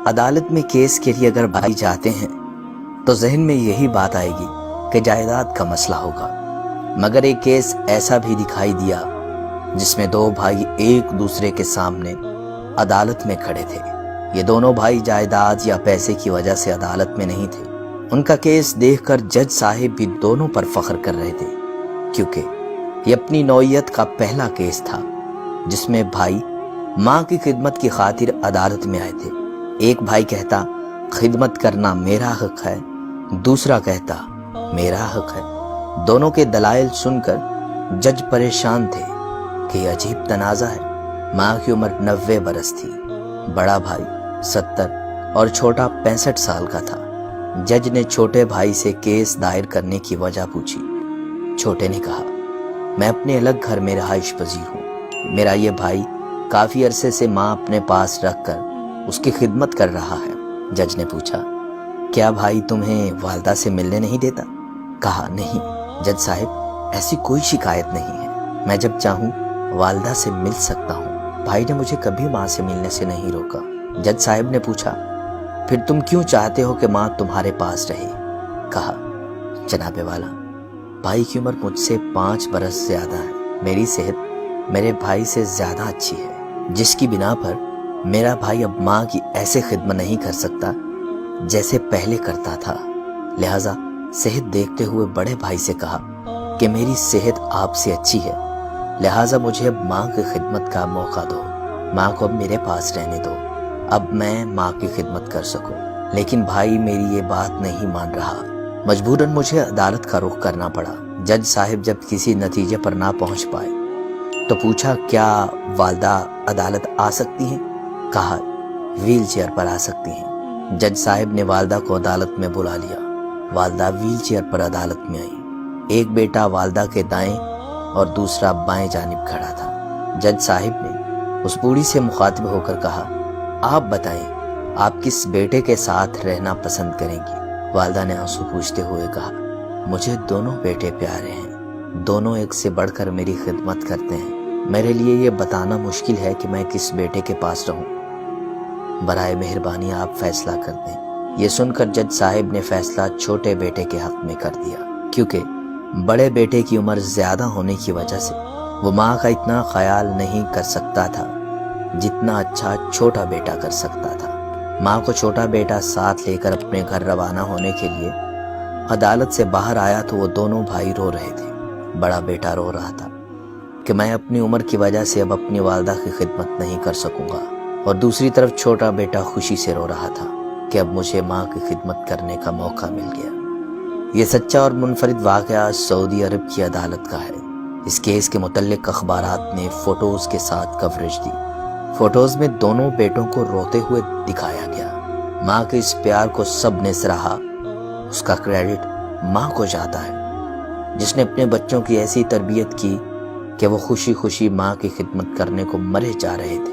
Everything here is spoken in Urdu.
عدالت میں کیس کے لیے اگر بھائی جاتے ہیں تو ذہن میں یہی بات آئے گی کہ جائیداد کا مسئلہ ہوگا، مگر ایک کیس ایسا بھی دکھائی دیا جس میں دو بھائی ایک دوسرے کے سامنے عدالت میں کھڑے تھے۔ یہ دونوں بھائی جائیداد یا پیسے کی وجہ سے عدالت میں نہیں تھے۔ ان کا کیس دیکھ کر جج صاحب بھی دونوں پر فخر کر رہے تھے، کیونکہ یہ اپنی نوعیت کا پہلا کیس تھا جس میں بھائی ماں کی خدمت کی خاطر عدالت میں آئے تھے۔ ایک بھائی کہتا خدمت کرنا میرا حق ہے، دوسرا کہتا میرا حق ہے۔ دونوں کے دلائل سن کر جج پریشان تھے کہ یہ عجیب تنازع ہے۔ ماں کی عمر 90 برس تھی، بڑا بھائی 70 اور چھوٹا 65 سال کا تھا۔ جج نے چھوٹے بھائی سے کیس دائر کرنے کی وجہ پوچھی۔ چھوٹے نے کہا، میں اپنے الگ گھر میں رہائش پذیر ہوں، میرا یہ بھائی کافی عرصے سے ماں اپنے پاس رکھ کر اس کی خدمت کر رہا ہے۔ جج نے پوچھا، کیا بھائی تمہیں والدہ سے ملنے نہیں دیتا؟ کہا، نہیں جج صاحب، ایسی کوئی شکایت نہیں ہے، میں جب چاہوں والدہ سے مل سکتا ہوں۔ بھائی نے مجھے کبھی ماں سے ملنے سے نہیں روکا۔ جج صاحب نے پوچھا، پھر تم کیوں چاہتے ہو کہ ماں تمہارے پاس رہے؟ کہا، جناب والا، بھائی کی عمر مجھ سے 5 برس زیادہ ہے، میری صحت میرے بھائی سے زیادہ اچھی ہے، جس کی بنا پر میرا بھائی اب ماں کی ایسے خدمت نہیں کر سکتا جیسے پہلے کرتا تھا۔ لہٰذا صحت دیکھتے ہوئے بڑے بھائی سے کہا کہ میری صحت آپ سے اچھی ہے، لہٰذا مجھے اب ماں کی خدمت کا موقع دو، ماں کو اب میرے پاس رہنے دو، اب میں ماں کی خدمت کر سکوں۔ لیکن بھائی میری یہ بات نہیں مان رہا، مجبوراً مجھے عدالت کا رخ کرنا پڑا۔ جج صاحب جب کسی نتیجے پر نہ پہنچ پائے تو پوچھا، کیا والدہ عدالت آ سکتی ہیں؟ کہا، ویل چیئر پر آ سکتی ہیں۔ جج صاحب نے والدہ کو عدالت میں بلا لیا۔ والدہ ویل چیئر پر عدالت میں آئی۔ ایک بیٹا والدہ کے دائیں اور دوسرا بائیں جانب کھڑا تھا۔ جج صاحب نے اس بوڑھی سے مخاطب ہو کر کہا، آپ بتائیں آپ کس بیٹے کے ساتھ رہنا پسند کریں گی؟ والدہ نے آنسو پوچھتے ہوئے کہا، مجھے دونوں بیٹے پیارے ہیں، دونوں ایک سے بڑھ کر میری خدمت کرتے ہیں، میرے لیے یہ بتانا مشکل ہے کہ میں کس بیٹے کے پاس رہوں، برائے مہربانی آپ فیصلہ کر دیں۔ یہ سن کر جج صاحب نے فیصلہ چھوٹے بیٹے کے حق میں کر دیا، کیونکہ بڑے بیٹے کی عمر زیادہ ہونے کی وجہ سے وہ ماں کا اتنا خیال نہیں کر سکتا تھا جتنا اچھا چھوٹا بیٹا کر سکتا تھا۔ ماں کو چھوٹا بیٹا ساتھ لے کر اپنے گھر روانہ ہونے کے لیے عدالت سے باہر آیا تو وہ دونوں بھائی رو رہے تھے۔ بڑا بیٹا رو رہا تھا کہ میں اپنی عمر کی وجہ سے اب اپنی والدہ کی خدمت نہیں کر سکوں گا، اور دوسری طرف چھوٹا بیٹا خوشی سے رو رہا تھا کہ اب مجھے ماں کی خدمت کرنے کا موقع مل گیا۔ یہ سچا اور منفرد واقعہ سعودی عرب کی عدالت کا ہے۔ اس کیس کے متعلق اخبارات نے فوٹوز کے ساتھ کوریج دی۔ فوٹوز میں دونوں بیٹوں کو روتے ہوئے دکھایا گیا۔ ماں کے اس پیار کو سب نے سراہا۔ اس کا کریڈٹ ماں کو جاتا ہے جس نے اپنے بچوں کی ایسی تربیت کی کہ وہ خوشی خوشی ماں کی خدمت کرنے کو مرے جا رہے تھے۔